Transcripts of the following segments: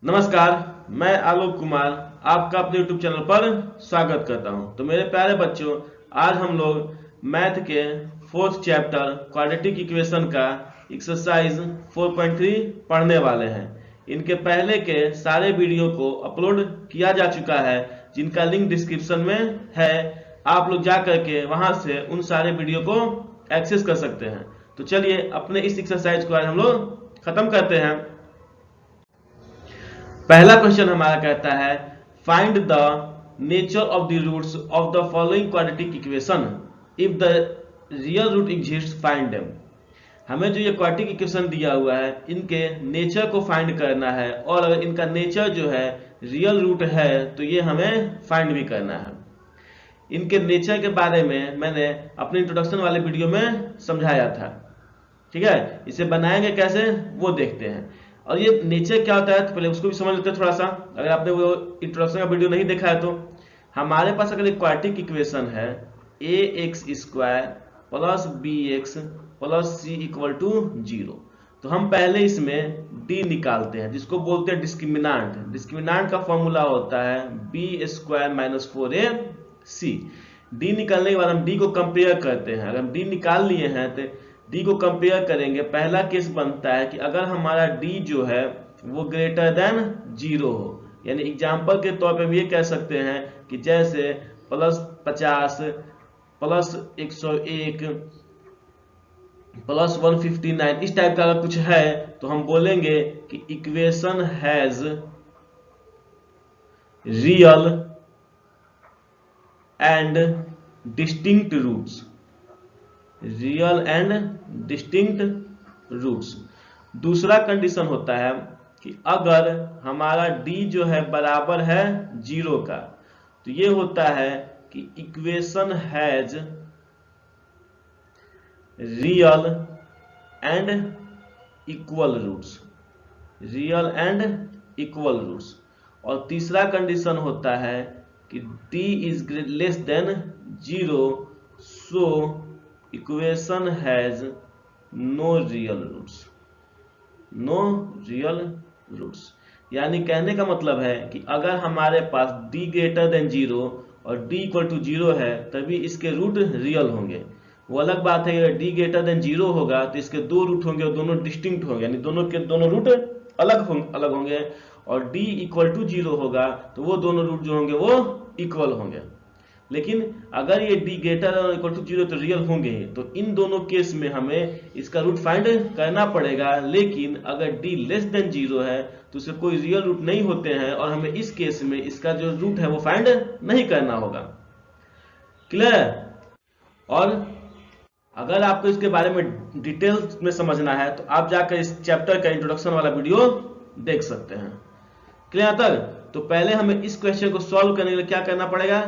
नमस्कार। मैं आलोक कुमार आपका अपने YouTube चैनल पर स्वागत करता हूं। तो मेरे प्यारे बच्चों, आज हम लोग मैथ के फोर्थ चैप्टर क्वाड्रेटिक इक्वेशन का एक्सरसाइज 4.3 पढ़ने वाले हैं। इनके पहले के सारे वीडियो को अपलोड किया जा चुका है, जिनका लिंक डिस्क्रिप्शन में है। आप लोग जा करके वहां से उन सारे वीडियो को एक्सेस कर सकते हैं। तो चलिए अपने इस एक्सरसाइज को आज हम लोग खत्म करते हैं। पहला क्वेश्चन हमारा कहता है find the nature of the roots of the following quadratic equation if the real root exist find them. हमें जो ये क्वाड्रेटिक इक्वेशन दिया हुआ है, इनके नेचर को फाइंड करना है, और अगर इनका नेचर जो है रियल रूट है तो ये हमें फाइंड भी करना है। इनके नेचर के बारे में मैंने अपने इंट्रोडक्शन वाले वीडियो में समझाया था। ठीक है, इसे बनाएंगे कैसे वो देखते हैं। और ये नेचर क्या होता है तो पहले उसको भी समझ लेते हैं थोड़ा सा। अगर आपने वो इंट्रोडक्शन का वीडियो नहीं देखा है तो हमारे पास अगर एक क्वाड्रेटिक इक्वेशन है a x square plus b x plus c equal to 0, तो हम पहले इसमें डी निकालते हैं, जिसको बोलते हैं डिस्क्रिमिनांट। डिस्क्रिमिनांट का फॉर्मूला होता है बी स्क्वायर माइनस 4ए सी। डी निकालने के बाद हम डी को कंपेयर करते हैं। अगर हम डी निकाल लिए हैं तो डी को कंपेयर करेंगे। पहला केस बनता है कि अगर हमारा डी जो है वो ग्रेटर देन 0 हो, यानी एग्जाम्पल के तौर पे हम ये कह सकते हैं कि जैसे प्लस 50 प्लस 101 प्लस 159, इस टाइप का अगर कुछ है तो हम बोलेंगे कि equation has real and distinct roots. Real and distinct roots. दूसरा कंडीशन होता है कि अगर हमारा d जो है बराबर है 0 का, तो ये होता है कि equation has real and equal roots. Real and equal roots. और तीसरा कंडीशन होता है कि d is less than 0, so equation has no real roots. No real roots यानी कहने का मतलब है कि अगर हमारे पास d ग्रेटर देन 0 और d इक्वल टू 0 है तभी इसके रूट रियल होंगे। वो अलग बात है अगर d ग्रेटर देन 0 होगा तो इसके दो रूट होंगे और दोनों डिस्टिंक्ट होंगे, यानी दोनों के दोनों रूट अलग होंगे। और d इक्वल टू 0 होगा तो वो दोनों रूट जो होंगे वो इक्वल होंगे। लेकिन अगर ये d ग्रेटर और इक्वल टू 0 तो रियल होंगे ही, तो इन दोनों केस में हमें इसका रूट फाइंड करना पड़ेगा। लेकिन अगर d लेस देन 0 है तो उसके कोई रियल रूट नहीं होते हैं और हमें इस केस में इसका जो रूट है वो फाइंड नहीं करना होगा। क्लियर? और अगर आपको इसके बारे में डिटेल्स में समझना है तो आप जाकर इस चैप्टर का इंट्रोडक्शन वाला वीडियो देख सकते हैं। क्लियर तक? तो पहले हमें इस क्वेश्चन को सॉल्व करने के लिए क्या करना पड़ेगा,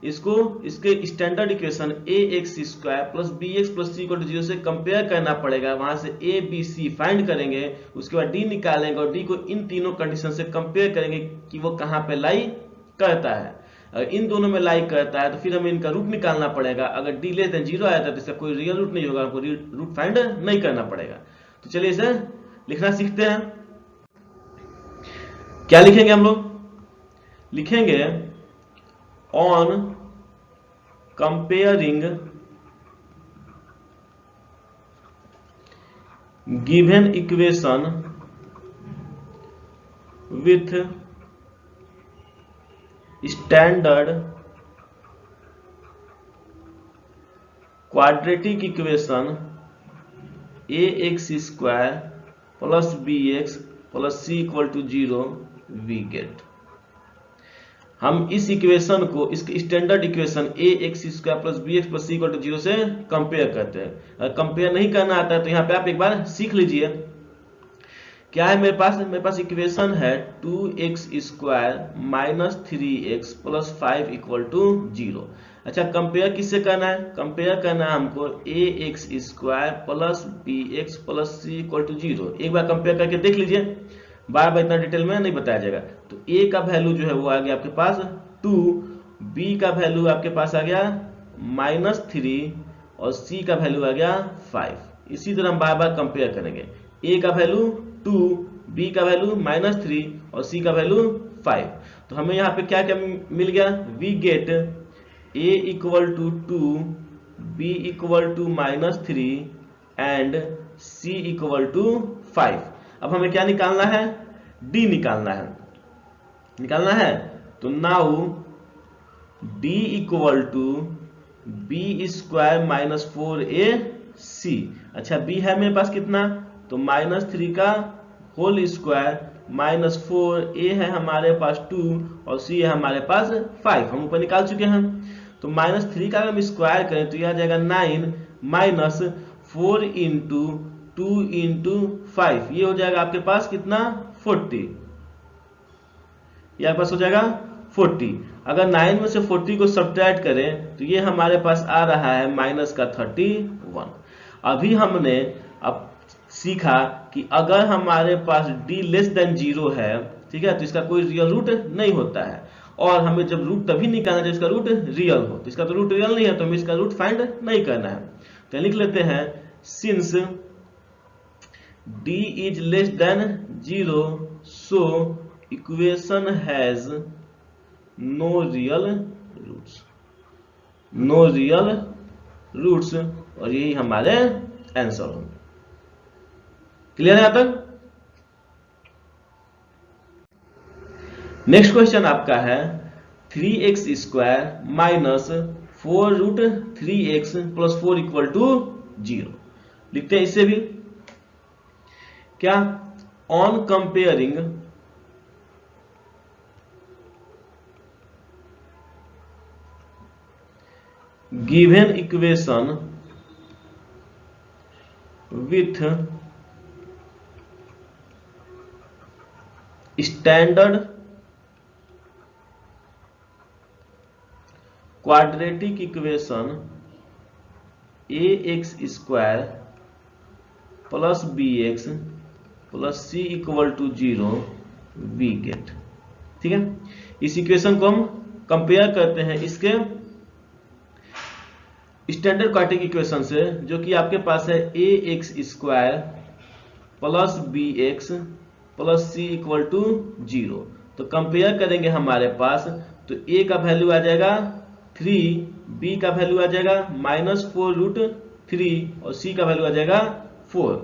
इसको इसके standard equation a x square plus b x plus c equal to 0 से कंपेयर करना पड़ेगा। वहां से ए बी सी फाइंड करेंगे, उसके बाद डी निकालेंगे और डी को इन तीनों कंडीशन से कंपेयर करेंगे कि वो कहां पे लाई करता है। अगर इन दोनों में लाई करता है तो फिर हमें इनका रूट निकालना पड़ेगा। अगर डी लेस देन 0 आया था तो इसका कोई रियल रूट नहीं होगा, हमको रूट फाइंड नहीं करना पड़ेगा। तो चलिए इसे लिखना सीखते हैं। क्या लिखेंगे हम लोग? लिखेंगे on comparing given equation with standard quadratic equation a x square plus b x plus c equal to 0 we get. हम इस इक्वेशन को इसके standard equation a x square plus b x plus c equal to 0 से compare करते हैं। अगर compare नहीं करना आता है तो यहाँ पे आप एक बार सीख लीजिए। क्या है मेरे पास इक्वेशन है 2x square minus 3x plus 5 equal to 0। अच्छा, कंपेयर किससे करना है? कंपेयर करना है हमको a x square plus b x plus c equal to 0। एक बार कंपेयर करके देख लीजिए, बार बार इतना डिटेल में नहीं बताया जाएगा। तो a का वैल्यू जो है वो आ गया आपके पास 2, b का वैल्यू आपके पास आ गया -3 और c का वैल्यू आ गया 5। इसी तरह हम बार बार कंपेयर करेंगे। a का वैल्यू 2, b का वैल्यू -3 और c का वैल्यू 5। तो हमें यहाँ पे क्या क्या मिल गया, we get a equal to 2, b equal to -3 and c equal to 5। अब हमें क्या निकालना है, d निकालना है। तो now d equal to b square -4ac। अच्छा b है मेरे पास कितना, तो -3 का होल स्क्वायर -4a है हमारे पास 2 और c है हमारे पास 5, हम ऊपर निकाल चुके हैं। तो -3 का अगर हम स्क्वायर करें तो यह आ जाएगा 9 माइनस 4 इंटू 2 इंटू 5, ये हो जाएगा आपके पास कितना 40, ये आपके पास हो जाएगा 40। अगर 9 में से 40 को सब्ट्रैक्ट करें तो ये हमारे पास आ रहा है -31। अभी हमने अब सीखा कि अगर हमारे पास d लेस देन 0 है, ठीक है, तो इसका कोई रियल रूट नहीं होता है, और हमें जब रूट तभी निकालना जब इसका रूट रियल हो। तो इसका तो रूट रियल नहीं है तो हमें इसका रूट फाइंड नहीं करना है। तो लिख लेते हैं since d is less than 0 so equation has no real roots, और यही हमारे आंसर होंगे। क्लियर है यहां तक? नेक्स्ट क्वेश्चन आपका है 3x square minus 4√3x plus 4 equal to 0। लिखते हैं इससे भी क्या, on comparing given equation with standard quadratic equation ax square plus bx plus c equal to 0 we get. ठीक है, इस इक्वेशन को हम कंपेयर करते हैं इसके स्टैंडर्ड क्वाड्रेटिक इक्वेशन से, जो कि आपके पास है ax square plus bx plus c equal to 0। तो कंपेयर करेंगे हमारे पास, तो a का वैल्यू आ जाएगा 3, b का वैल्यू आ जाएगा -4√3 और c का वैल्यू आ जाएगा 4।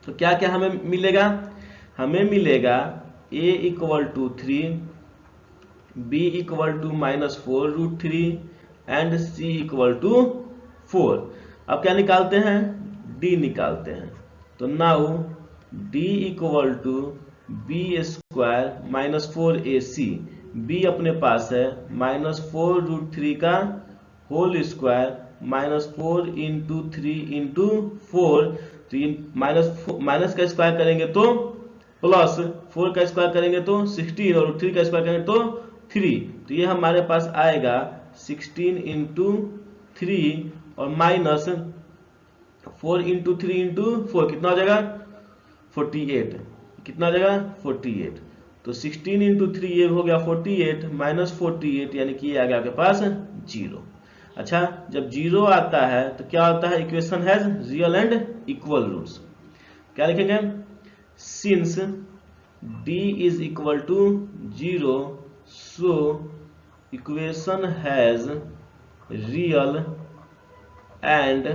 तो क्या क्या हमें मिलेगा, हमें मिलेगा a equal to 3, b equal to -4√3 and c equal to 4। अब क्या निकालते हैं, d निकालते हैं। तो now d equal to b square -4ac, b अपने पास है -4√3 का होल स्क्वायर -4 इंटू 3 इंटू 4। तो ये माइनस का स्क्वायर करेंगे तो प्लस, 4 का स्क्वायर करेंगे तो 16 और 3 का स्क्वायर करेंगे तो 3। तो ये हमारे पास आएगा 16 इंटू 3 और माइनस 4 इंटू 3 इंटू 4, कितना हो जाएगा 48। कितना हो जाएगा 48। तो 16 इंटू 3 ये हो गया 48 माइनस 48, यानी कि ये आ गया आपके पास 0। अच्छा, जब 0 आता है तो क्या होता है, equation has real and equal roots. क्या लिखेंगे, since d is equal to 0 so equation has real and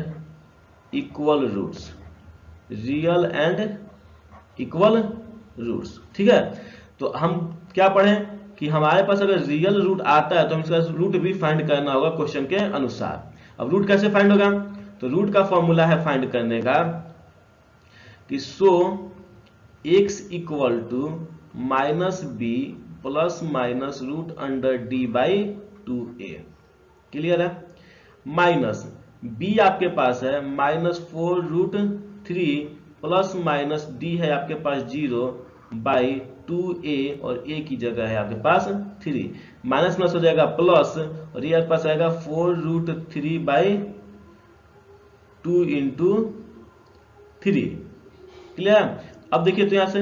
equal roots, real and equal roots. ठीक है, तो हम क्या पढ़ें कि हमारे पास अगर रियल रूट आता है तो हम इसका रूट भी फाइंड करना होगा क्वेश्चन के अनुसार। अब रूट कैसे फाइंड होगा, तो रूट का फॉर्मूला है फाइंड करने का कि so x equal to -b plus minus √d/2a। Clear है, माइनस b आपके पास है -4√3 प्लस माइनस d है आपके पास 0/2a और a की जगह है आपके पास 3, माइनस प्लस हो जाएगा प्लस और ये आपके पास आएगा 4√3/2 इंटू 3। क्लियर। अब देखिए, तो यहाँ से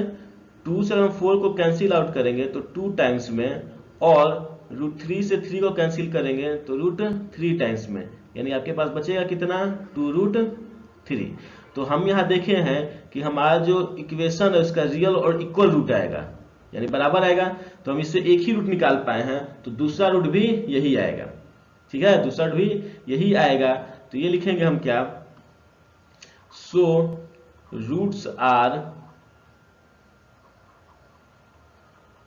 2 से हम 4 को कैंसिल आउट करेंगे तो 2 टाइम्स में, और √3 से 3 को कैंसिल करेंगे तो √3 टाइम्स में, यानी आपके पास बचेगा कितना 2√3। तो हम यहाँ देखे हैं कि हमारा जो इक्वेशन है उसका रियल और इक्वल रूट आएगा, यानी बराबर आएगा, तो हम इससे एक ही रूट निकाल पाए हैं, तो दूसरा रूट भी यही आएगा। ठीक है, दूसरा रूट भी यही आएगा। तो ये लिखेंगे हम क्या, सो रूट्स आर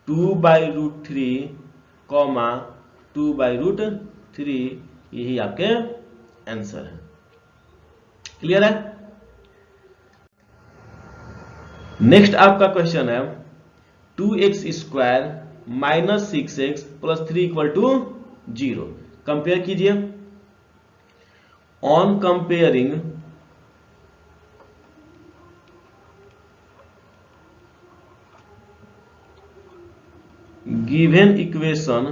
2/√3, 2/√3, यही आपके आंसर है। क्लियर है। नेक्स्ट आपका क्वेश्चन है 2x² - 6x + 3 = 0। कंपेयर कीजिए। On comparing given equation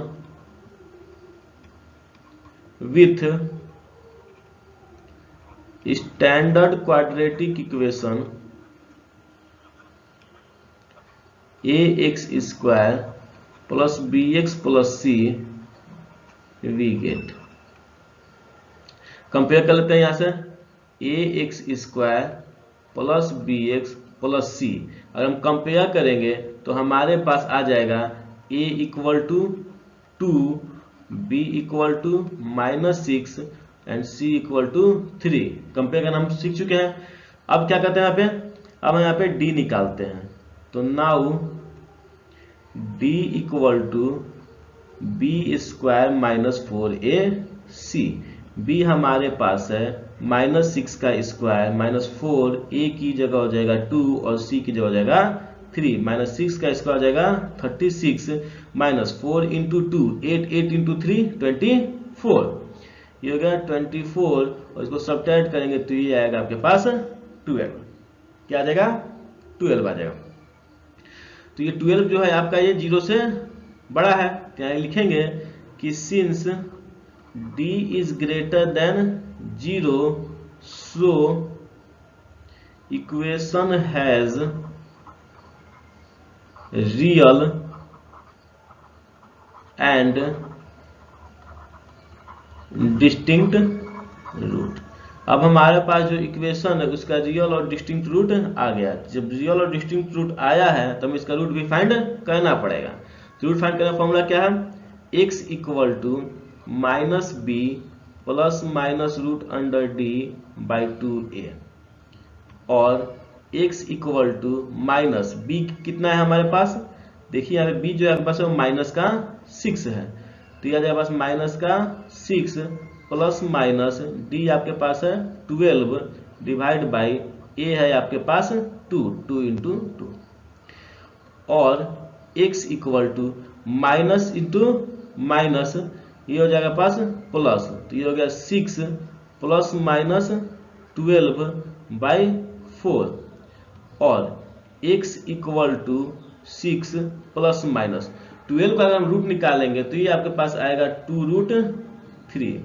with standard quadratic equation ax² + bx + c we get. Compare कर लेते हैं यहां से, ax² + bx + c। अगर हम कंपेयर करेंगे तो हमारे पास आ जाएगा a = 2, b = -6 and c = 3। Compare करना हम सीख चुके हैं। अब क्या करते हैं यहाँ पे, अब हम यहाँ पे d निकालते हैं। तो now d = b² - 4ac। b हमारे पास है -6 का स्क्वायर -4, a की जगह हो जाएगा 2 और c की जगह हो जाएगा 3। -6 का स्क्वायर हो जाएगा 36 -4 × 2 8 8 × 3 24। ये हो गया 24 और इसको सब्ट्रैक्ट करेंगे तो ये आएगा आपके पास 12। क्या आ जाएगा, 12 आ जाएगा। तो ये 12 जो है आपका ये 0 से बड़ा है। क्या लिखेंगे कि since d is greater than 0 so equation has real and distinct root. अब हमारे पास जो इक्वेशन है उसका रियल और डिस्टिंक्ट रूट आ गया। जब रियल और डिस्टिंक्ट रूट आया है तो हमें इसका रूट भी फाइंड करना पड़ेगा। रूट फाइंड करने का फॉर्मूला क्या है, x = -b ±√d/2a और x = b कितना है हमारे पास, देखिए यहाँ पे b जो है आपके पास -6 है, तो यह आपके पास -6 ± d आपके पास है 12 / a है आपके पास 2 × 2 और x = माइनस इंटू माइनस, ये हो जाएगा पास प्लस, तो ये हो गया 6 ± 12/4 और x = 6 ± 12 का अगर हम रूट निकालेंगे तो ये आपके पास आएगा 2√3,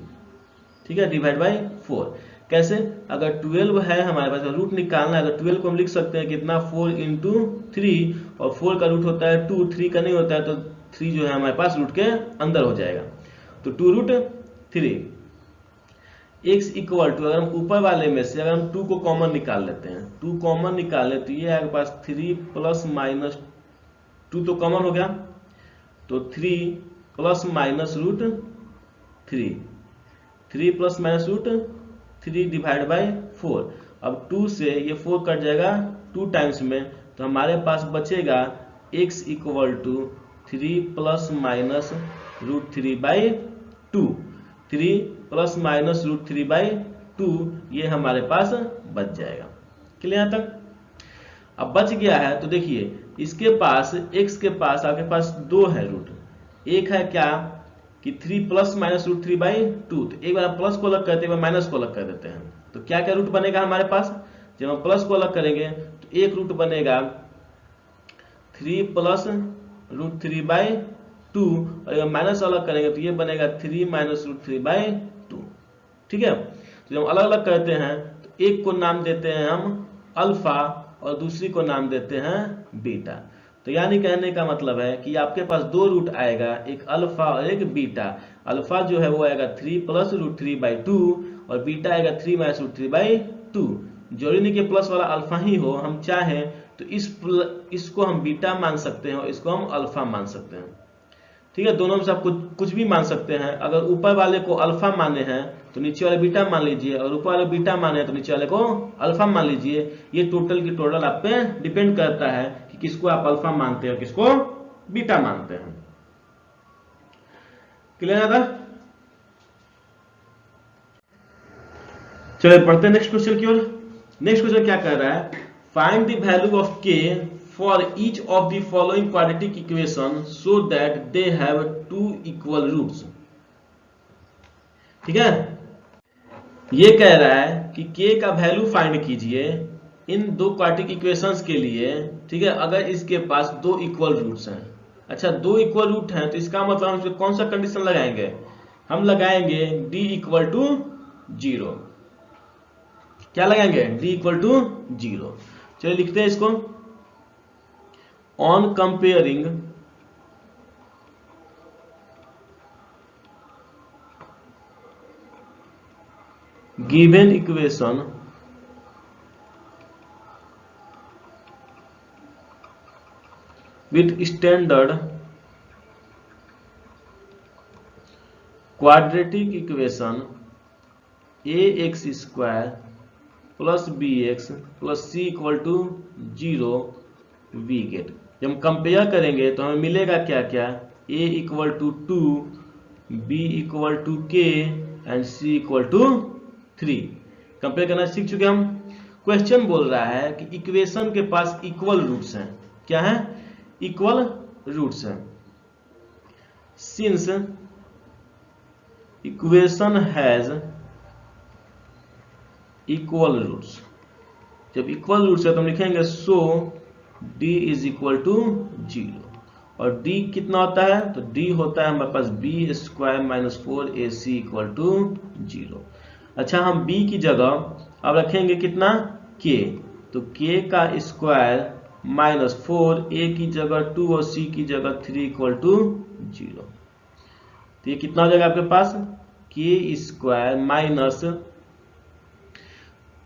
ठीक है, /4। कैसे, अगर 12 है हमारे पास रूट निकालना है, अगर 12 को हम लिख सकते हैं कितना 4 × 3 और 4 का रूट होता है 2, 3 का नहीं होता है, तो 3 जो है हमारे पास रूट के अंदर हो जाएगा, तो 2√3। x = अगर हम ऊपर वाले में से अगर हम 2 को कॉमन निकाल लेते हैं, 2 कॉमन निकालें तो ये आपके पास 3 ± 2 तो कॉमन हो गया, तो 3 ± √3, 3 ± √3/4। अब 2 से ये 4 कट जाएगा 2 टाइम्स में, तो हमारे पास बचेगा x = 3 ± √3/2, 3 ± √3/2 ये हमारे पास बच जाएगा। क्लियर यहाँ तक। अब बच गया है तो देखिए इसके पास x के पास आपके पास 2 है रूट, एक है क्या कि 3 ± √3/2, तो एक बार हम प्लस को अलग करते हैं, एक बार माइनस को अलग कर देते हैं, तो क्या क्या रूट बनेगा हमारे पास, जब हम प्लस को अलग करेंगे तो एक रूट बनेगा 3 ± √3/2 और जब माइनस अलग करेंगे तो ये बनेगा 3 - √3/2, ठीक है। तो जब हम अलग अलग करते हैं तो एक को नाम देते हैं हम अल्फा और दूसरी को नाम देते हैं बीटा। तो यानी कहने का मतलब है कि आपके पास 2 रूट आएगा, एक अल्फा और एक बीटा। अल्फा जो है वो आएगा 3 + √3/2 और बीटा आएगा 3 - √3/2। जरूरी नहीं कि प्लस वाला अल्फा ही हो, हम चाहें तो इसको हम बीटा मान सकते हैं और इसको हम अल्फा मान सकते हैं। ठीक है, दोनों में से आप कुछ भी मान सकते हैं। अगर ऊपर वाले को अल्फा माने हैं तो नीचे वाले बीटा मान लीजिए, और ऊपर वाले बीटा माने हैं तो नीचे वाले को अल्फा मान लीजिए। ये टोटल की टोटल आप पे डिपेंड करता है कि किसको आप अल्फा मानते हैं और किसको बीटा मानते हैं। क्लियर है? चलिए पढ़ते हैं नेक्स्ट क्वेश्चन की ओर। नेक्स्ट क्वेश्चन क्या कह रहा है, find the value of k for each of the following quadratic equation so that they have two equal roots. ठीक है, ये कह रहा है कि के का वैल्यू फाइंड कीजिए इन दो क्वाड्रेटिक इक्वेशंस के लिए। ठीक है, अगर इसके पास दो इक्वल रूट्स हैं। अच्छा, दो इक्वल रूट हैं तो इसका मतलब हम इसमें कौन सा कंडीशन लगाएंगे, हम लगाएंगे d इक्वल टू 0। क्या लगाएंगे, d इक्वल टू 0। चलिए लिखते हैं इसको, on comparing given equation with standard quadratic equation ax square plus bx plus c equal to 0 we get. जब हम कंपेयर करेंगे तो हमें मिलेगा क्या क्या, a equal to 2, b equal to k एंड c इक्वल टू 3। कंपेयर करना सीख चुके हम। क्वेश्चन बोल रहा है कि इक्वेशन के पास इक्वल रूट्स हैं। क्या है, इक्वल रूट्स है। Since equation has equal roots, जब इक्वल रूट्स है तो हम लिखेंगे so d is equal to 0। और d कितना होता है, तो d होता है हमारे पास b square minus 4ac equal to 0। अच्छा, हम b की जगह अब रखेंगे कितना, k, तो k का स्क्वायर माइनस 4, a की जगह 2 और c की जगह 3 इक्वल टू 0। तो ये कितना हो जाएगा आपके पास, k square minus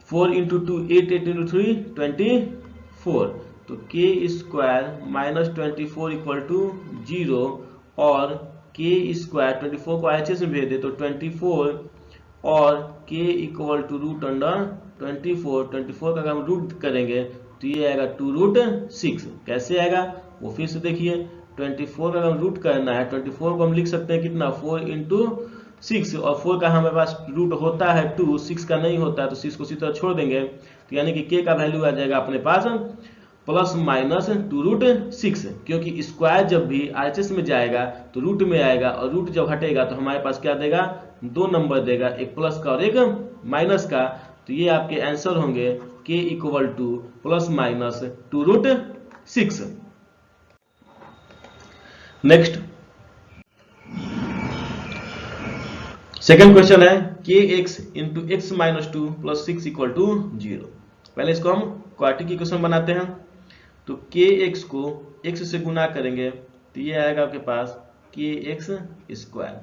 4 into 2 8, 8 into 3 24, तो k square minus 24 equal to 0। और k स्क्वायर 24 को एच में भेज दे तो 24 और k equal to root under 24 का अगर हम रूट करेंगे तो ये आएगा 2√6। कैसे आएगा वो फिर से देखिए, 24 का हम रूट करना है, 24 को हम लिख सकते हैं कितना, 4 इंटू 6, और 4 का हमारे पास रूट होता है 2, 6 का नहीं होता है तो 6 को इसी तरह छोड़ देंगे। तो यानी कि k का वैल्यू आ जाएगा अपने पास प्लस माइनस 2√6, क्योंकि स्क्वायर जब भी RHS में जाएगा तो रूट में आएगा, और रूट जब हटेगा तो हमारे पास क्या देगा, दो नंबर देगा, एक प्लस का और एक माइनस का। तो ये आपके आंसर होंगे k equal to plus minus 2√6। Next second question है kx into x minus 2 plus 6 equal to 0। पहले इसको हम क्वाड्रेटिक इक्वेशन बनाते हैं। तो kx को x से गुना करेंगे तो ये आएगा आपके पास kx स्क्वायर,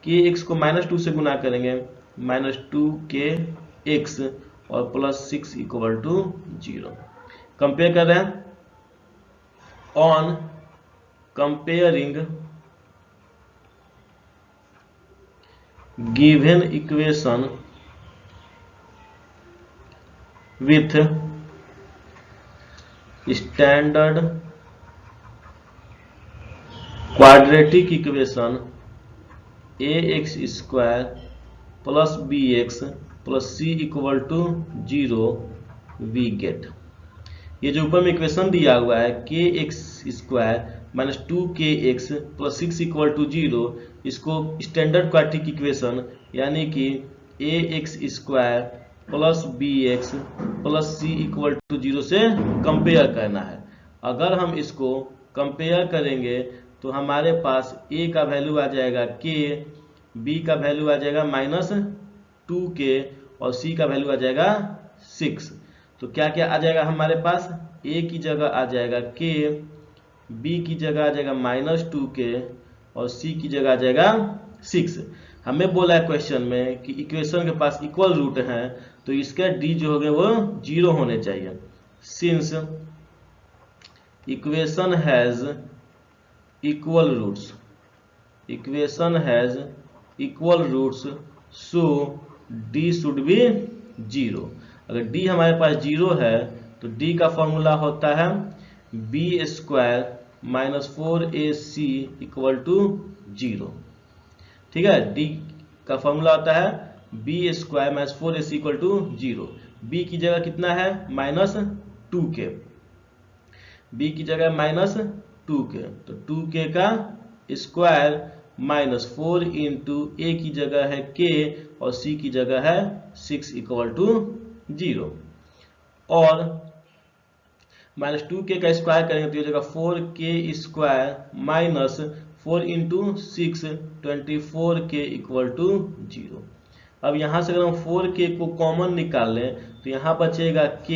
kx को माइनस 2 से गुना करेंगे माइनस 2kx और प्लस 6 इक्वल टू 0। कंपेयर कर रहे हैं, on comparing given equation with standard quadratic equation ax square plus bx plus c equal to 0 we get. ये जो ऊपर में इक्वेशन दिया हुआ है kx square minus 2kx plus 6 equal to 0, इसको स्टैंडर्ड क्वाड्रेटिक इक्वेशन यानी कि ax square plus bx plus c equal to 0 से कंपेयर करना है। अगर हम इसको कंपेयर करेंगे तो हमारे पास a का वैल्यू आ जाएगा k, b का वैल्यू आ जाएगा माइनस 2k और c का वैल्यू आ जाएगा 6। तो क्या क्या आ जाएगा हमारे पास, a की जगह आ जाएगा k, b की जगह आ जाएगा माइनस 2k और c की जगह आ जाएगा 6। हमें बोला है क्वेश्चन में कि इक्वेशन के पास इक्वल रूट हैं, तो इसका डी जो हो गया वो 0 होने चाहिए। Since equation has equal roots, equation has equal roots, so d should be 0। अगर डी हमारे पास 0 है तो डी का फॉर्मूला होता है b square minus 4ac equal to 0। ठीक है, डी का फॉर्मूला होता है b square minus 4ac equal to 0। B की जगह कितना है -2k, बी की जगह -2k, तो 2k का स्क्वायर -4 इंटू ए की जगह है k और c की जगह है 6 इक्वल टू 0। और -2k का स्क्वायर करेंगे तो ये जगह 4k square minus 4 into 6 24k equal to 0। अब यहाँ से अगर हम 4k को कॉमन निकाल लें तो यहाँ बचेगा k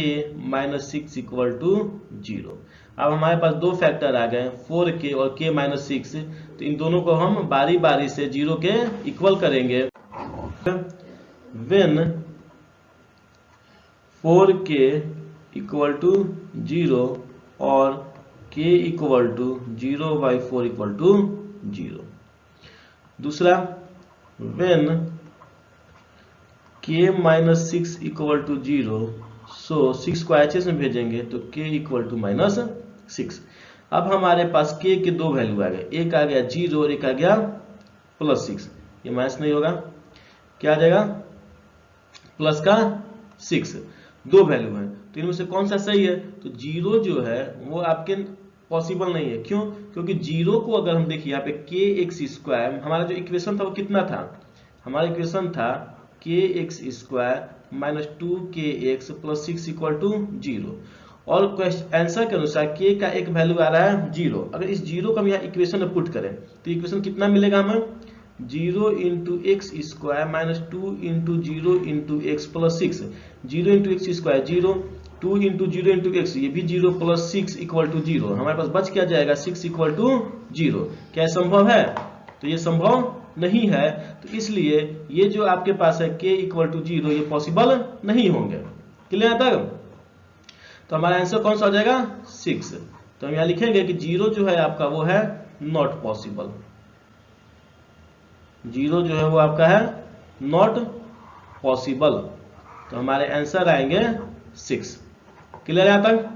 -6 इक्वल टू 0। अब हमारे पास दो फैक्टर आ गए 4k और k -6, तो इन दोनों को हम बारी बारी से 0 के इक्वल करेंगे। व्हेन 4k इक्वल टू 0 और k equal to 0/4 equal to 0। दूसरा when k -6 equal to 0, so 6 को एचएस में भेजेंगे तो k इक्वल टू -6। अब हमारे पास k के दो वैल्यू आ गए, एक आ गया 0 और एक आ गया +6। ये माइनस नहीं होगा, क्या आ जाएगा प्लस का 6, दो वैल्यू है तो इनमें से कौन सा सही है? तो 0 जो है वो आपके पॉसिबल नहीं है। क्यों? क्योंकि 0 को अगर हम देखिए यहाँ पे kx², हमारा जो इक्वेशन था वो कितना था? हमारा इक्वेशन था kx² minus 2kx plus 6 equal to 0। और आंसर के अनुसार k का एक वैल्यू आ रहा है 0। अगर इस 0 को हम यहाँ इक्वेशन में पुट करें तो इक्वेशन कितना मिलेगा हमें? 0 into x square minus 2 into 0 into x plus 6। 0 into x square 0, 2 into 0 into x ये भी 0 प्लस 6 इक्वल टू 0। हमारे पास बच क्या जाएगा 6 इक्वल टू 0। क्या संभव है? तो ये संभव नहीं है, तो इसलिए ये जो आपके पास है k इक्वल टू 0 ये पॉसिबल नहीं होंगे। क्लियर है तक? तो हमारा आंसर कौन सा हो जाएगा 6। तो हम यहाँ लिखेंगे कि 0 जो है आपका वो है नॉट पॉसिबल। 0 जो है वो आपका है नॉट पॉसिबल, तो हमारे आंसर आएंगे 6। क्लियर है यहाँ तक?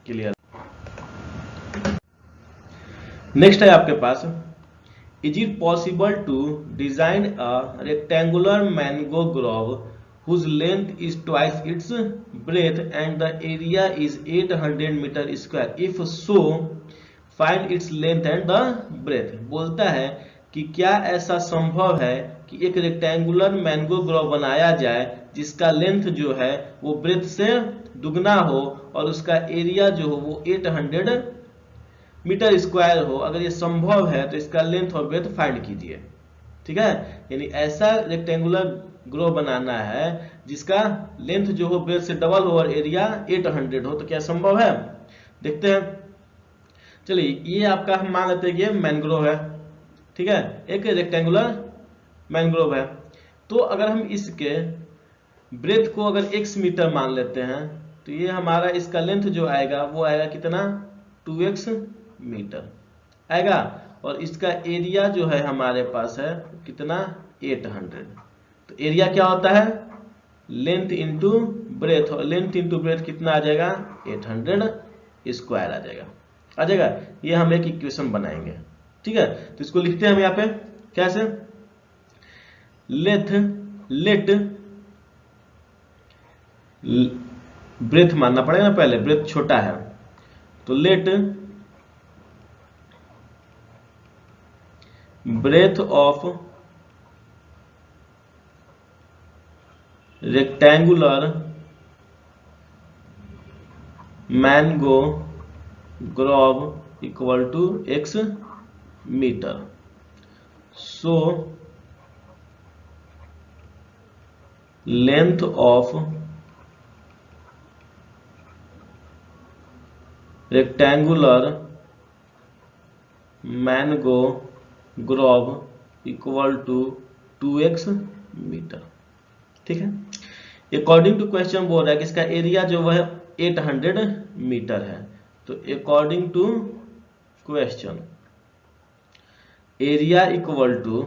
क्लियर। नेक्स्ट है आपके पास, is it possible to design a rectangular mango grove whose length is twice its breadth and the area is 800 meter square? If so, find its length and the breadth। बोलता है कि क्या ऐसा संभव है कि एक रेक्टेंगुलर मैंगो ग्रोव बनाया जाए जिसका लेंथ जो है वो ब्रेथ से दुगना हो और उसका एरिया जो हो वो 800 मीटर स्क्वायर हो। अगर ये संभव है तो इसका लेंथ और ब्रेथ फाइंड कीजिए। ठीक है, यानी ऐसा रेक्टेंगुलर ग्रोव बनाना है जिसका लेंथ जो हो ब्रेथ से डबल हो और एरिया 800 हो। तो क्या संभव है? देखते हैं। चलिए, ये आपका हम मान लेते हैं कि ये मैनग्रोव है। ठीक है, एक रेक्टेंगुलर मैनग्रोव है। तो अगर हम इसके ब्रेथ को अगर x मीटर मान लेते हैं तो ये हमारा इसका लेंथ जो आएगा वो आएगा कितना 2x मीटर आएगा, और इसका एरिया जो है हमारे पास है कितना 800। तो एरिया क्या होता है लेंथ इंटू ब्रेथ, और लेंथ इंटू ब्रेथ कितना आ जाएगा 800 स्क्वायर आ जाएगा। ये हम एक इक्वेशन बनाएंगे। ठीक है, तो इसको लिखते हैं हम यहाँ पे कैसे, लेट ब्रेथ मानना पड़ेगा ना, पहले ब्रेथ छोटा है तो let breadth of rectangular mango grove equal to x metre. So length of rectangular mango grove equal to 2x metre. ठीक है, अकॉर्डिंग टू क्वेश्चन बोल रहा है कि इसका एरिया जो वह 800 मीटर है। तो according to question area equal to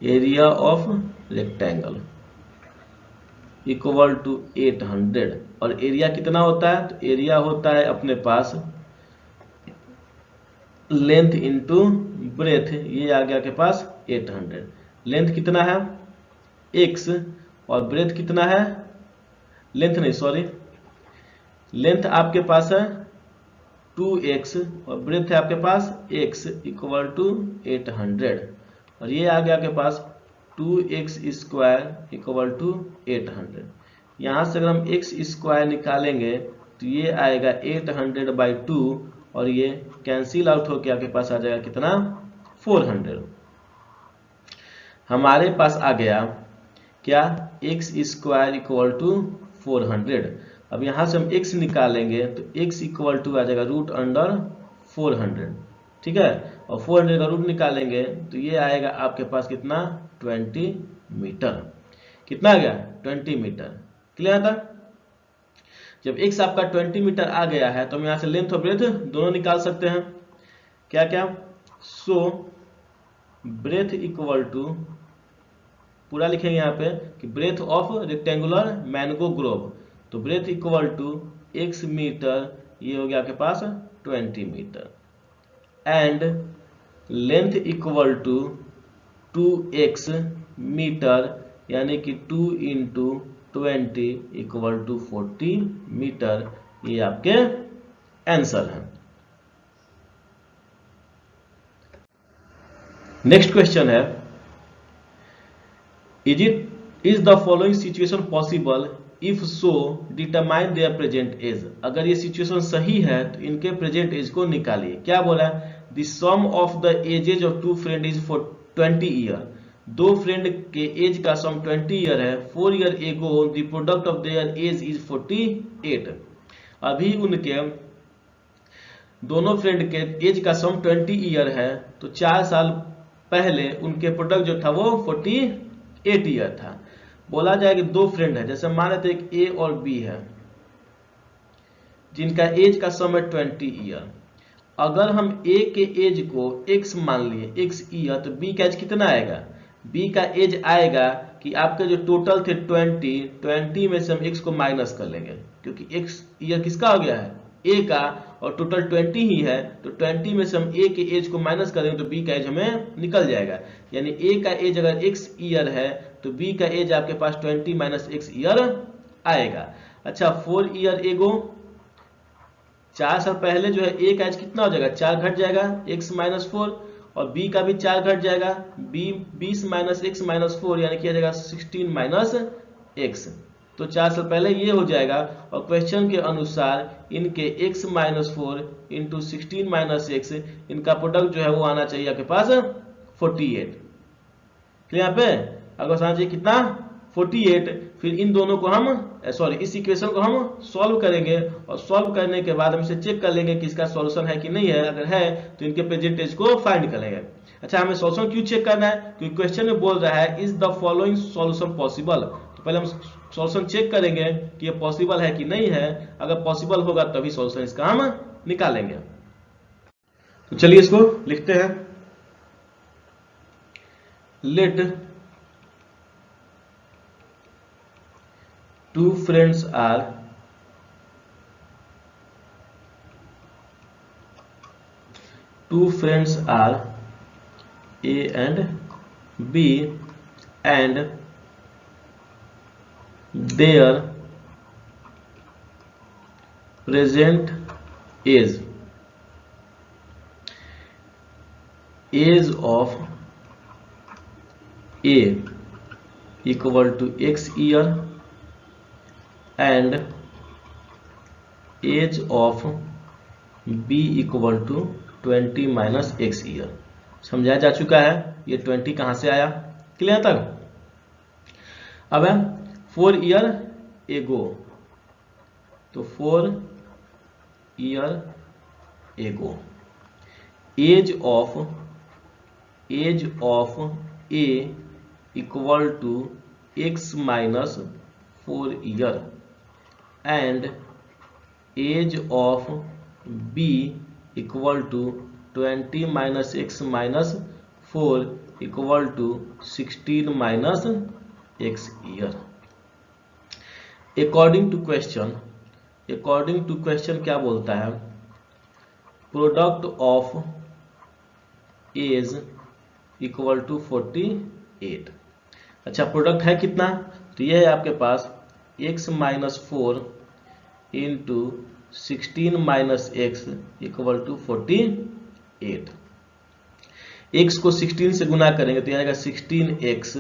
area of rectangle equal to 800, और एरिया कितना होता है? तो एरिया होता है अपने पास लेंथ इंटू ब्रेथ, ये आ गया के पास 800। लेंथ कितना है? x, और ब्रेथ कितना है? लेंथ नहीं सॉरी, लेंथ आपके पास है 2x और ब्रेथ है आपके पास x इक्वल टू 800, और ये आ गया आपके पास 2x स्क्वायर इक्वल टू 800। यहाँ से अगर हम x स्क्वायर निकालेंगे तो ये आएगा 800/2, और ये कैंसिल आउट होकर आपके पास आ जाएगा कितना? 400। हमारे पास आ गया क्या? x square equal to 400। अब यहाँ से हम x निकालेंगे तो x इक्वल टू आ जाएगा √400, ठीक है, और 400 का रूट निकालेंगे तो ये आएगा आपके पास कितना? 20 मीटर। कितना आ गया? 20 मीटर। क्लियर था? जब x आपका 20 मीटर आ गया है तो हम यहाँ से लेंथ और ब्रेथ दोनों निकाल सकते हैं। क्या क्या? सो ब्रेथ इक्वल टू, पूरा लिखेंगे यहाँ पे कि breadth of rectangular mango grove, तो breadth equal to x metre, ये हो गया आपके पास 20 metre, and length equal to 2x metre, यानी कि 2 × 20 इक्वल टू 40 मीटर। ये आपके आंसर है। नेक्स्ट क्वेश्चन है, is the following situation possible? If so determine their present age. अगर ये सिचुएशन सही है तो इनके प्रेजेंट एज को निकालिए। क्या बोला? The sum of the ages of two friend is 20 year. दो फ्रेंड के एज का सम 20 ईयर है। 4 year ago the product of their age is 48। अभी उनके दोनों फ्रेंड के एज का सम 20 ईयर है, तो 4 साल पहले उनके प्रोडक्ट जो था वो 48 ईयर था। बोला जाए कि दो फ्रेंड है, जैसे मान लेते एक ए और बी है जिनका एज का सम है 20 ईयर। अगर हम ए के एज को x मान लिए, x ईयर, तो b का एज कितना आएगा? b का एज आएगा कि आपके जो टोटल थे 20 में से हम x को माइनस कर लेंगे, क्योंकि x ईयर किसका हो गया है? a का, और टोटल 20 ही है, तो 20 में से हम a के एज को माइनस करेंगे तो b का एज हमें निकल जाएगा। यानी a का एज अगर x ईयर है तो b का एज आपके पास 20 माइनस x ईयर आएगा। अच्छा, 4 ईयर एगो, 4 साल पहले जो है a का एज कितना हो जाएगा? 4 घट जाएगा, x माइनस 4, और b का भी 4 घट जाएगा, b 20 माइनस x माइनस 4, यानी किया जाएगा 16 माइनस x। तो 4 साल पहले ये हो जाएगा, और क्वेश्चन के अनुसार इनके x minus 4 into 16 minus x, इनका प्रोडक्ट जो है वो आना चाहिए आपके पास 48। तो यहाँ पे अगर आना चाहिए कितना? 48। फिर इन दोनों को हम इस इक्वेशन को हम सॉल्व करेंगे, और सॉल्व करने के बाद हम इसे चेक कर लेंगे कि इसका सॉल्यूशन है कि नहीं है। अगर है तो इनके प्रेजेंट एज को फाइंड करेंगे। अच्छा, हमें सॉल्यूशन क्यों चेक करना है? क्योंकि क्वेश्चन में बोल रहा है is the following solution possible. तो पहले हम सॉल्यूशन चेक करेंगे कि ये पॉसिबल है कि नहीं है। अगर पॉसिबल होगा तभी सॉल्यूशन इसका हम निकालेंगे। तो चलिए इसको लिखते हैं। Let two friends are A and B, and their present age of A equal to x year and age of B equal to 20 minus x year. समझाया जा चुका है ये 20 कहां से आया? क्लियर तक? अब है 4 ईयर एगो, तो 4 year ago age of A equal to x minus 4 year and age of b equal to 20 minus x minus 4 equal to 16 minus x year. According to question क्या बोलता है, product of age equal to 48। अच्छा, product है कितना, तो ये है आपके पास x minus 4 into 16 minus x equal to 48। x को 16 से गुना करेंगे तो ये आएगा 16x,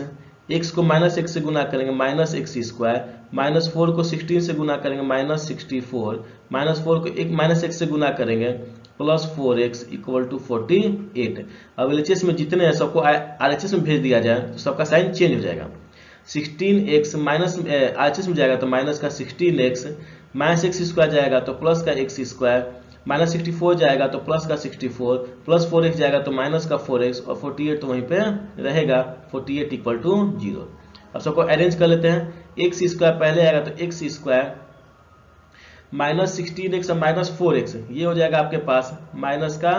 x को माइनस x से गुना करेंगे माइनस एक्स स्क्वायर, माइनस 4 को 16 से गुना करेंगे माइनस 64, माइनस 4 को एक माइनस x से गुना करेंगे प्लस 4x इक्वल टू 48। अब LHS में जितने हैं सबको RHS में भेज दिया जाए तो सबका साइन चेंज हो जाएगा। 16x माइनस RHS में जाएगा तो माइनस का 16x, माइनस एक्स स्क्वायर जाएगा तो प्लस का एक्स स्क्वायर, माइनस 64 जाएगा तो प्लस का 64, प्लस 4x जाएगा तो माइनस का 4x और 48 तो वहीं पे रहेगा 48 इक्वल टू 0। अब सबको अरेंज कर लेते हैं। एक्स स्क्वायर पहले आएगा तो एक्स स्क्वायर माइनस 16x और माइनस 4x, ये हो जाएगा आपके पास माइनस का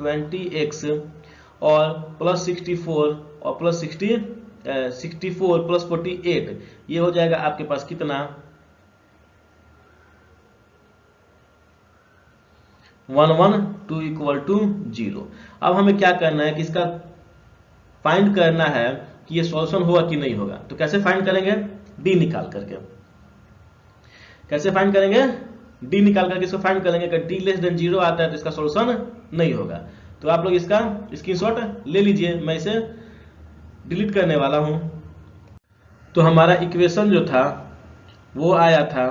20x और प्लस 64 और प्लस 64 प्लस 48, ये हो जाएगा आपके पास कितना 112 इक्वल टू 0। अब हमें क्या करना है कि इसका फाइंड करना है कि ये सॉल्यूशन होगा कि नहीं होगा। तो कैसे फाइंड करेंगे, डी निकाल करके। कैसे फाइंड करेंगे, डी निकाल करके इसको फाइंड करेंगे। अगर डी लेस देन 0 आता है तो इसका सॉल्यूशन नहीं होगा। तो आप लोग इसका स्क्रीनशॉट ले लीजिए, मैं इसे डिलीट करने वाला हूं। तो हमारा इक्वेशन जो था वो आया था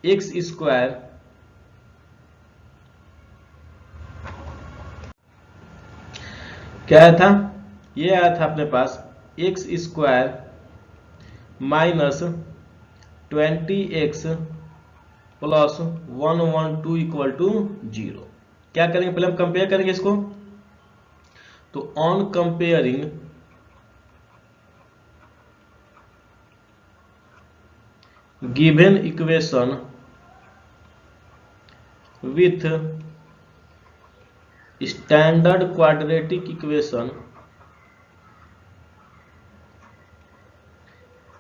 एक्स स्क्वायर क्या आया था, ये आया था अपने पास x square minus 20x plus 112 equal to 0। क्या करेंगे, पहले हम कंपेयर करेंगे इसको। तो on comparing given equation with standard quadratic equation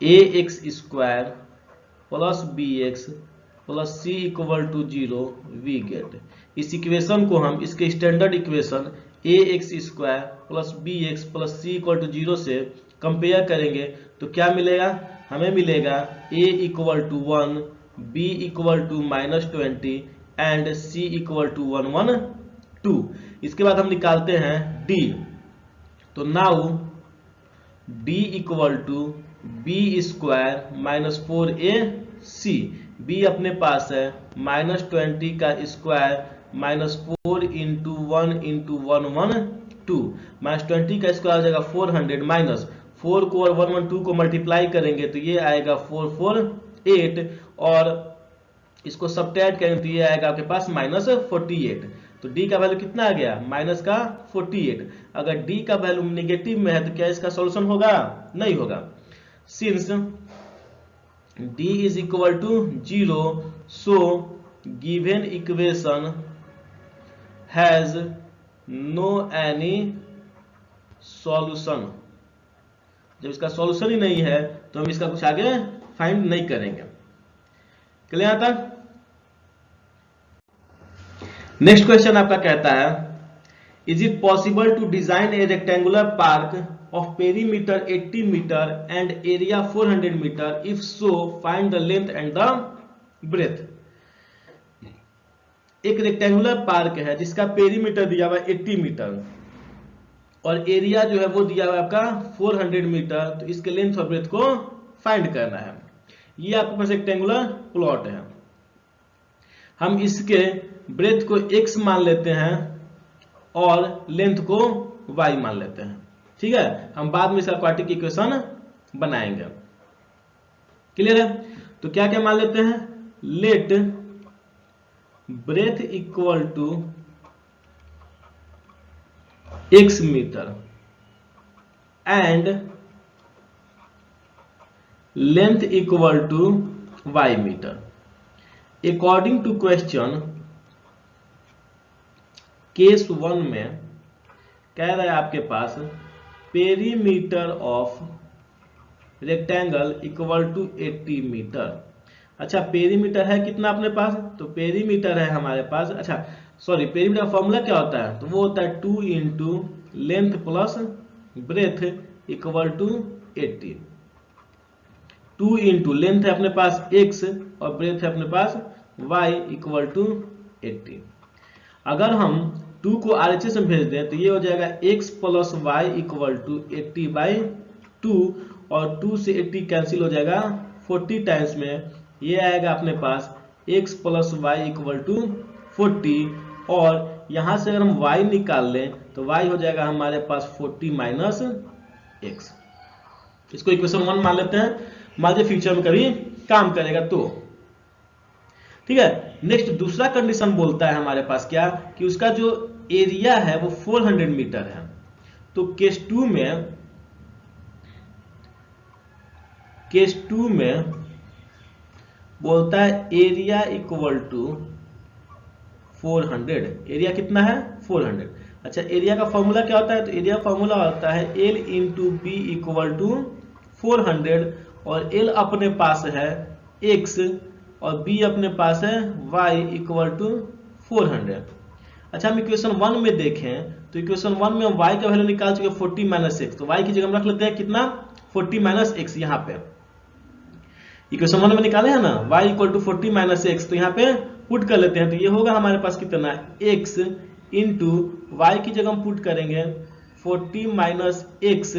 ax square plus bx plus c equal to 0 we get. इस इक्वेशन को हम इसके standard equation ax square plus bx plus c equal to 0 से कंपेयर करेंगे तो क्या मिलेगा, हमें मिलेगा a equal to 1, b equal to minus 20 and c equal to 112। इसके बाद हम निकालते हैं d। तो now d equal to b square minus 4ac, b अपने पास है माइनस 20 का square minus 4 into 1 into 112, minus 20 का स्क्वायर हो जाएगा 400, माइनस 4 को और 112 को मल्टीप्लाई करेंगे तो ये आएगा 448 और इसको सब्ट्रैक्ट करेंगे तो ये आएगा आपके पास माइनस 48। तो d का वैल्यू कितना आ गया, माइनस का 48। अगर d का वैल्यू नेगेटिव में है तो क्या इसका सॉल्यूशन होगा, नहीं होगा। Since d is equal to 0 so given equation has no any solution. जब इसका सॉल्यूशन ही नहीं है तो हम इसका कुछ आगे फाइंड नहीं करेंगे। क्लियर आता। नेक्स्ट क्वेश्चन आपका कहता है, is it possible to design a rectangular park of perimeter 80 metre and area 400 metre, if so find the length and the breadth. एक रेक्टेंगुलर पार्क है जिसका पेरीमीटर दिया हुआ 80 मीटर और एरिया जो है वो दिया हुआ आपका 400 मीटर। तो इसके लेंथ और ब्रेथ को फाइंड करना है। ये आपके पास रेक्टेंगुलर प्लॉट है। हम इसके ब्रेथ को x मान लेते हैं और लेंथ को y मान लेते हैं। ठीक है, हम बाद में इसका क्वाड्रेटिक इक्वेशन बनाएंगे। क्लियर है। तो क्या क्या मान लेते हैं, let breadth equal to x metre and length equal to y metre. According to question case 1 में कह रहा है आपके पास perimeter of rectangle equal to 80 metre. अच्छा, पेरीमीटर है कितना अपने पास, तो पेरीमीटर है हमारे पास, अच्छा सॉरी, पेरीमीटर का फॉर्मूला क्या होता है, तो वो होता है 2 into length plus breadth equal to 80। 2 into length है अपने पास x और ब्रेथ है अपने पास y इक्वल टू 80। अगर हम 2 को RHS में भेज दें तो ये हो जाएगा x plus y equal to 80/2 और 2 से 80 कैंसिल हो जाएगा 40 टाइम्स में, ये आएगा अपने पास x plus y equal to 40 और यहाँ से अगर हम y निकाल लें तो y हो जाएगा हमारे पास 40 माइनस x। इसको इक्वेशन 1 मान लेते हैं, मान लीजिए फ्यूचर में कभी काम करेगा तो। ठीक है, नेक्स्ट दूसरा कंडीशन बोलता है हमारे पास क्या, कि उसका जो एरिया है वो 400 मीटर है। तो केस 2 में बोलता है एरिया इक्वल टू 400। एरिया कितना है 400। अच्छा, एरिया का फॉर्मूला क्या होता है, तो एरिया फॉर्मूला होता है L into B equal to 400 और L अपने पास है x और b अपने पास है y इक्वल टू 400। अच्छा, हम इक्वेशन 1 में देखें तो इक्वेशन 1 में हम y का वैल्यू निकाल चुके 40 माइनस एक्स, तो y की जगह हम रख लेते हैं कितना 40 माइनस एक्स। यहाँ पे इक्वेशन 1 में निकाले हैं ना y equal to 40 minus x, तो यहाँ पे पुट कर लेते हैं, तो ये होगा हमारे पास कितना x इंटू वाई की जगह हम पुट करेंगे 40 minus x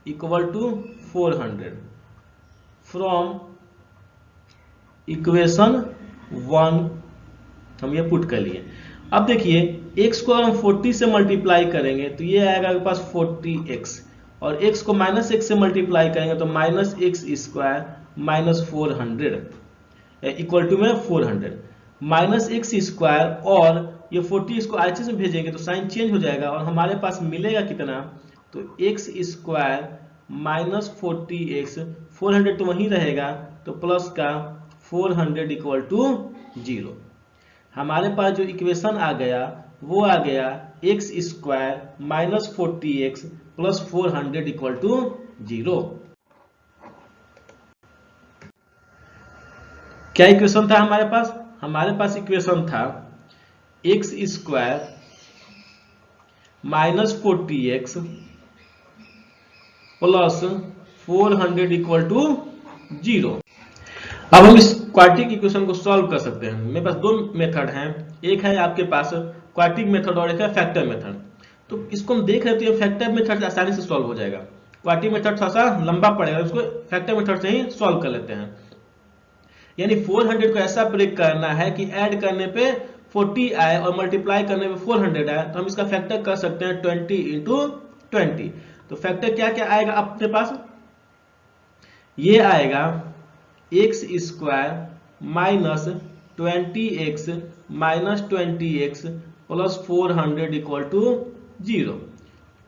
equal to 400 from equation 1 हम ये पुट कर लिए। अब देखिए x को अगर हम 40 से मल्टीप्लाई करेंगे तो ये आएगा आपके पास 40x और x को माइनस x से मल्टीप्लाई करेंगे तो minus x square minus 400 equal to में 400 माइनस एक्स स्क्वायर और ये 40 इसको RHS में भेजेंगे तो साइन चेंज हो जाएगा और हमारे पास मिलेगा कितना, तो x स्क्वायर माइनस 40x 400 तो वहीं रहेगा तो प्लस का 400 इक्वल टू 0। हमारे पास जो इक्वेशन आ गया वो आ गया x square minus 40x plus 400 equal to 0। क्या इक्वेशन था हमारे पास, हमारे पास इक्वेशन था x square minus 40x plus 400 equal to 0। अब हम इस क्वाड्रेटिक इक्वेशन को सॉल्व कर सकते हैं। मेरे पास दो मेथड हैं, एक है आपके पास क्वाड्रेटिक मेथड और एक है फैक्टर मेथड। तो इसको हम देख रहे थे, फैक्टर मेथड आसानी से सॉल्व हो जाएगा, क्वाड्रेटिक मेथड थोड़ा सा लंबा पड़ेगा, उसको फैक्टर मेथड से ही सॉल्व कर लेते हैं। यानी 400 को ऐसा ब्रेक करना है कि ऐड करने पे 40 आए और मल्टीप्लाई करने पे 400 आए, तो हम इसका फैक्टर कर सकते हैं 20 इंटू 20। तो फैक्टर क्या क्या आएगा अपने पास, ये आएगा x square minus 20x minus 20x plus 400 equal to 0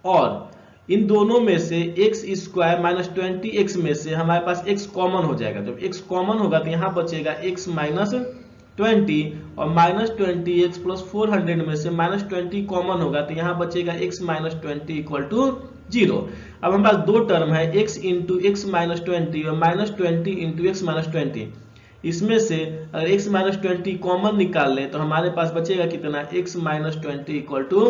और इन दोनों में से x स्क्वायर माइनस 20x में से हमारे पास x कॉमन हो जाएगा। जब x कॉमन होगा तो यहाँ बचेगा x माइनस 20 और माइनस 20x प्लस 400 में से माइनस 20 कॉमन होगा तो यहाँ बचेगा x माइनस 20 इक्वल टू 0। अब हमारे पास दो टर्म है x इंटू एक्स माइनस 20 और माइनस 20 इंटू एक्स माइनस 20। इसमें से अगर x माइनस 20 कॉमन निकाल लें तो हमारे पास बचेगा कितना x माइनस 20 इक्वल टू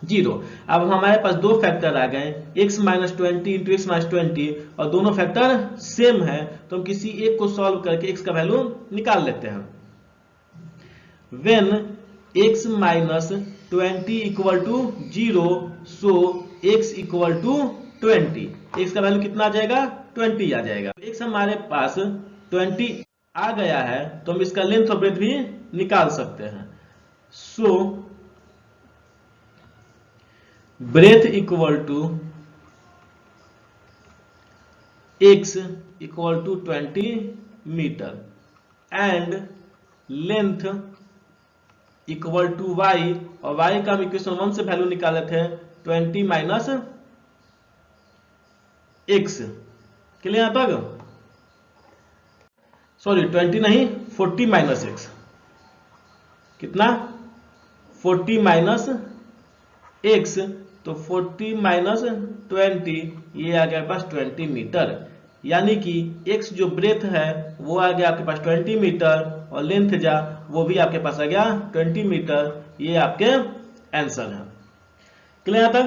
0। अब हमारे पास दो फैक्टर आ गए x minus 20 into x minus 20 और दोनों फैक्टर सेम है तो हम किसी एक को सॉल्व करके x का वैल्यू निकाल लेते हैं। When x minus 20 equal to 0 so x equal to 20, x का वैल्यू कितना आ जाएगा 20 आ जाएगा। x हमारे पास 20 आ गया है तो हम इसका लेंथ और ब्रेथ भी निकाल सकते हैं। So breadth equal to x equal to 20 metre and length equal to y और y का हम इक्वेशन 1 से वैल्यू निकाले थे 20 माइनस x क्लियर यहां तक? सॉरी 20 नहीं, 40 माइनस एक्स, कितना 40 माइनस एक्स, तो 40 माइनस 20 ये आ गया पास 20 मीटर, यानी कि एक्स जो ब्रेथ है वो आ गया आपके पास 20 मीटर और लेंथ जा वो भी आपके पास आ गया 20 मीटर। ये आपके आंसर है। क्लियर आता?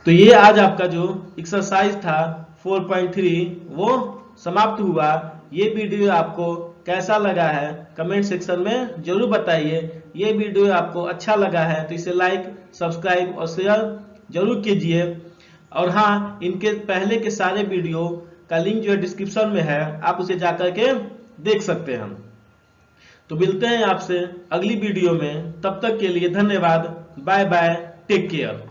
तो ये आज आपका जो एक्सरसाइज था 4.3 वो समाप्त हुआ। ये वीडियो आपको कैसा लगा है कमेंट सेक्शन में जरूर बताइए। ये वीडियो आपको अच्छा लगा है तो इसे लाइक, सब्सक्राइब और शेयर जरूर कीजिए। और हाँ, इनके पहले के सारे वीडियो का लिंक जो है डिस्क्रिप्शन में है, आप उसे जाकर के देख सकते हैं। तो मिलते हैं आपसे अगली वीडियो में, तब तक के लिए धन्यवाद, बाय बाय, टेक केयर।